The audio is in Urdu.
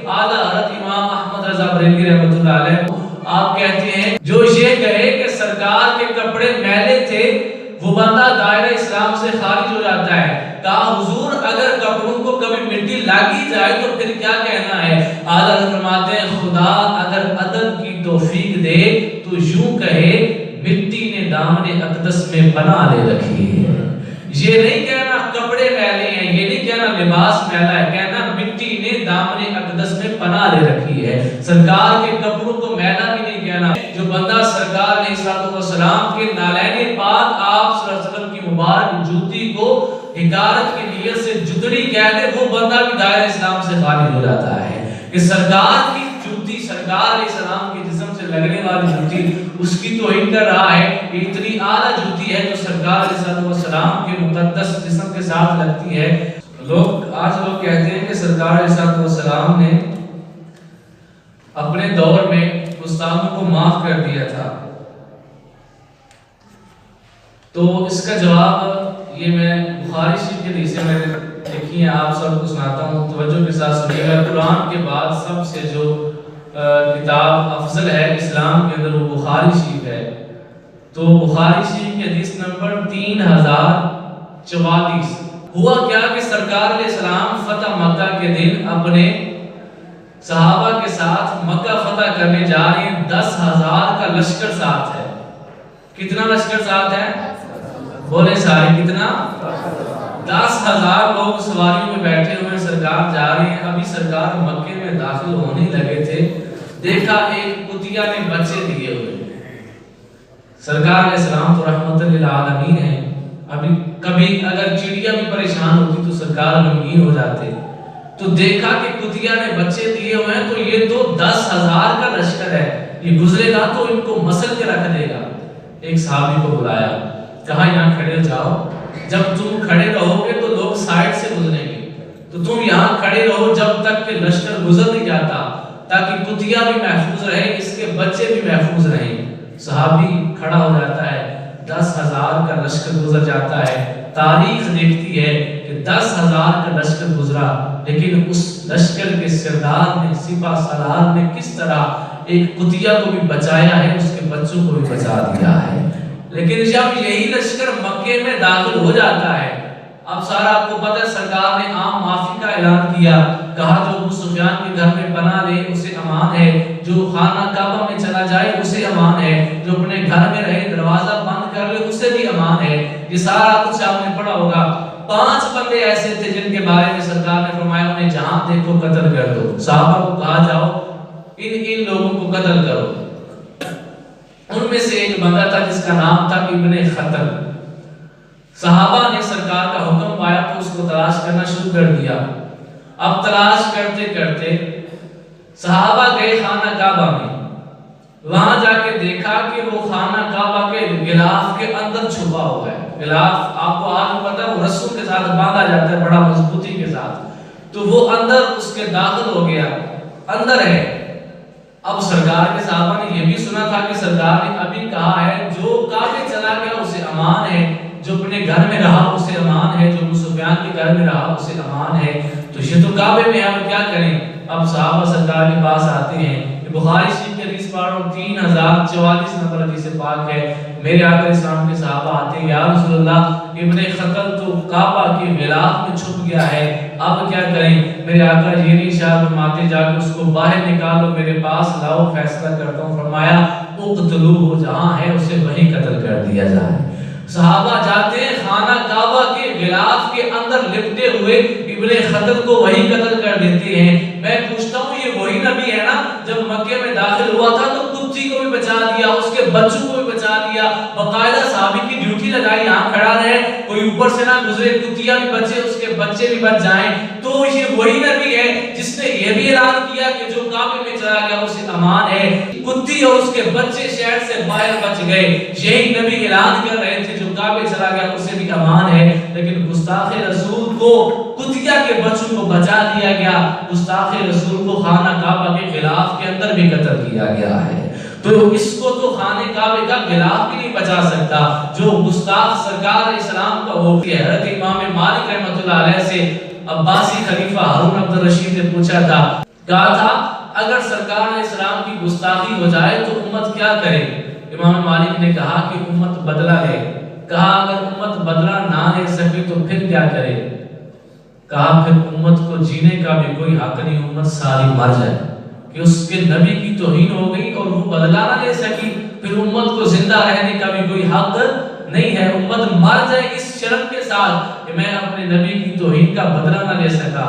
اعلیٰ حضرت امام احمد رضا بریلوی رحمۃ اللہ علیہ آپ کہتے ہیں جو یہ کہے کہ سرکار کے کپڑے میلے تھے وہ بندہ دائرہ اسلام سے خارج ہو جاتا ہے۔ کہا حضور اگر کپڑوں کو کبھی مٹی لگی جائے تو پھر کیا کہنا ہے؟ اعلیٰ حضرت فرماتے ہیں خدا اگر ادب کی توفیق دے تو یوں کہے مٹی نے دامن اقدس میں پناہ لے رکھی ہے۔ یہ نہیں کہنا کپڑے میلے ہیں، یہ نہیں کہنا لباس میلا ہے، کہنا مٹی نے دامن اقدس میں پناہ لے رکھی ہے۔ سرکار کے کپڑوں کو میلا بھی نہیں کہنا۔ جو بندہ سرکار علیہ الصلوۃ والسلام کے نالین پاک آپ صلی اللہ علیہ وسلم کی مبارک جوتی کو حکارت کی نیت سے جتڑی کہہ دے وہ بندہ بھی دائرہ اسلام سے خارج ہو جاتا ہے۔ کہ سرکار کی جوتی، سرکار علیہ السلام کے جسم سے لگنے والی جوتی اس کی توہین کر رہا ہے۔ یہ اتنی اعلیٰ جوتی ہے جو سرکار علیہ الصلوۃ والسلام کے مقدس جسم کے ساتھ لگتی ہے۔ آج لوگ کہتے ہیں کہ سرکار علیہ الصلوۃ والسلام نے اپنے دور میں گستاخوں کو معاف کر دیا تھا۔ تو اس کا جواب یہ میں بخاری شریف کے حدیث میں لکھی ہے، آپ سب کو سناتا ہوں، توجہ کے ساتھ سنیے گا۔ قرآن کے بعد سب سے جو کتاب افضل ہے اسلام کے اندر وہ بخاری شریف ہے۔ تو بخاری شریف کی حدیث نمبر 3044 ہوا کیا کہ سرکار علیہ السلام فتح مکہ کے دن اپنے صحابہ کے ساتھ مکہ فتح کرنے جا رہے ہیں۔ 10,000 کا لشکر ساتھ ہے۔ کتنا لشکر ساتھ ہے؟ بولے سارے کتنا؟ 10,000 لوگ سواریوں میں بیٹھے ہوئے سرکار جا رہے ہیں۔ ابھی سرکار مکے میں داخل ہونے لگے تھے، دیکھا ایک کتیا نے بچے دیے ہوئے۔ سرکار علیہ السلام تو رحمت للعالمین ہیں، ابھی کبھی اگر چڑیا بھی پریشان ہوتی تو سرکار غمگین ہو جاتے۔ تو دیکھا کہ کتیا نے بچے دیے ہوئے ہیں تو یہ تو 10,000 کا لشکر ہے، یہ گزرے گا تو ان کو مسل کے رکھ دے گا۔ ایک صحابی کو بلایا، کہا یہاں کھڑے ہو جاؤ، جب تم کھڑے رہو گے تو لوگ سائڈ سے گزریں گے، تو تم یہاں کھڑے رہو جب تک کہ لشکر گزر نہیں جاتا، تاکہ کتیا بھی محفوظ رہے، اس کے بچے بھی محفوظ رہیں۔ صحابی کھڑا ہو جاتا ہے، 10,000 کا لشکر گزر جاتا ہے۔ تاریخ دیکھتی ہے کہ 10,000 کا لشکر گزرا، لیکن اس لشکر کے سردار نے، سپہ سالار نے کس طرح ایک کتیا کو بھی بچایا ہے، اس کے بچوں کو بھی بچا دیا ہے۔ لیکن جب یہی لشکر مکے میں داخل ہو جاتا ہے، اب سارا آپ کو پتہ ہے سرکار نے عام معافی کا اعلان کیا، کہا جو ابو سفیان کے گھر میں پناہ لے اسے امان ہے، جو خانہ کعبہ میں چلا جائے اسے امان ہے، جو اپنے گھر میں رہے دروازہ بند کر لے اسے بھی امان ہے۔ یہ سارا کچھ آپ نے پڑھا ہوگا۔ 5 بندے ایسے تھے جن کے بارے میں سرکار نے فرمایا انہیں جہاں دیکھو قتل کر دو۔ صحابہ کو کہا جاؤ ان لوگوں کو قتل کرو۔ ان میں سے ایک بندہ تھا جس کا نام تھا ابن خطل۔ صحابہ نے سرکار کا حکم پایا تو اس کو تلاش کرنا شروع کر دیا۔ اب تلاش کرتے کرتے صحابہ گئے خانہ کعبہ میں، وہاں جا کے دیکھا کہ وہ خانہ کعبہ کے غلاف کے اندر چھپا ہوا ہے۔ غلاف آپ کو آج پتہ ہے وہ رسوں کے ساتھ باندھا جاتا ہے بڑا مضبوطی کے ساتھ، تو وہ اندر اس کے داخل ہو گیا، اندر ہے۔ اب سرکار کے صحابہ نے یہ بھی سنا تھا کہ سرکار نے ابھی کہا ہے جو کعبے چلا گیا اسے امان ہے، جو اپنے گھر میں رہا اسے امان ہے، جو ابو سفیان کے گھر میں رہا اسے امان ہے۔ تو یہ تو کعبے میں اب کیا کریں؟ اب صحابہ سرکار کے پاس آتے ہیں۔ بخاری شریف کی حدیث پڑھو 3044 نمبر حدیث پاک ہے۔ میرے آقا اسلام کے صحابہ آتے ہیں، یا رسول اللہ ابن خطل تو کعبہ کے غلاف میں چھپ گیا ہے، اب کیا کریں؟ میرے آقا یہ نہیں ارشاد فرماتے جا کے اس کو باہر نکالو، میرے پاس لاؤ، فیصلہ کرتا ہوں۔ فرمایا اقتلوہ، جہاں ہے اسے وہیں قتل کر دیا جائے۔ صحابہ جاتے ہیں خانہ کعبہ کے غلاف کے اندر لپٹے ہوئے ابن خطل کو وہی قتل کر دیتے ہیں۔ میں پوچھتا ہوں یہ وہی نبی ہے نا جب مکے میں داخل ہوا تھا تو کتی کو بھی بچا دیا، اس کے بچوں کو بھی بچا دیا، باقاعدہ صحابی کی ڈیوٹی لگائی یہاں کھڑا رہے، کوئی اوپر سے نہ گزرے، کتیا بھی بچے اس کے بچے بھی بچ جائیں۔ تو یہ وہی نبی ہے جس نے یہ بھی اعلان کیا کہ جو کعبے میں چلا گیا اسے امان ہے، کتی اور اس کے بچے شہر سے باہر بچ گئے۔ یہی نبی اعلان کر رہے تھے جو کعبے چلا گیا اسے بھی امان ہے، لیکن گستاخ رسول کو کتیا کے بچوں کو بچا دیا گیا، گستاخ رسول کو خانہ کعبہ کے غلاف کے اندر بھی قتل کیا گیا ہے۔ تو اس کو تو خانہ کعبہ کا غلاف بھی نہیں بچا سکتا، جو گستاخ سرکار علیہ السلام کا ہو گیا۔ حضرت امام مالک رحمۃ اللہ علیہ سے عباسی خلیفہ ہارون عبد الرشید نے پوچھا تھا کہا تھا اگر سرکار علیہ السلام کی گستاخی ہو جائے تو امت کیا کرے؟ امام مالک نے کہا کہ امت بدلہ لے۔ کہا اگر امت بدلہ نہ لے سکے تو پھر کیا کرے؟ کہا پھر امت کو جینے کا بھی کوئی حق نہیں، امت ساری مر جائے کہ اس کے نبی کی توہین ہو گئی اور وہ بدلہ نہ لے سکی، پھر امت کو زندہ رہنے کا بھی کوئی حق نہیں ہے، امت مر جائے اس شرم کے ساتھ کہ میں اپنے نبی کی توہین کا بدلہ نہ لے سکا۔